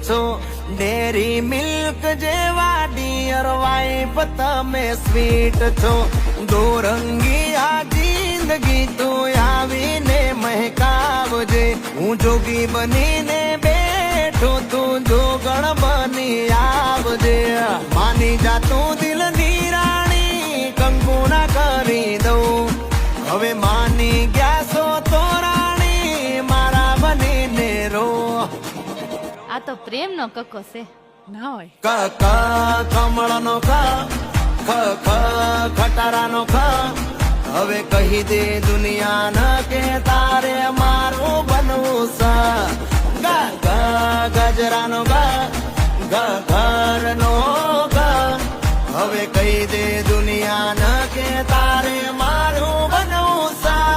છો, dairy milk જેવા dear wife તમે સ્વીટ છો. દોરંગી આ જિંદગી તું આવીને મહેકાવજે. હું જોગી બનીને બેઠો, તું જોગણ બની આવજે. માની જા તું દિલની રાણી, કંકુ ના કરી દઉં. હવે માની ગયા છો તો રાણી, મારા બનીને રો. આ તો પ્રેમ નો કક્કો છે ના હોય. ક ક કમળ નો ક, ખ ખ ખટારા નો ખ. હવે કહી દે દુનિયા ન કે તારે મારું બનવું છે. ગ ગ ગજરા નો ગ, ગ ગ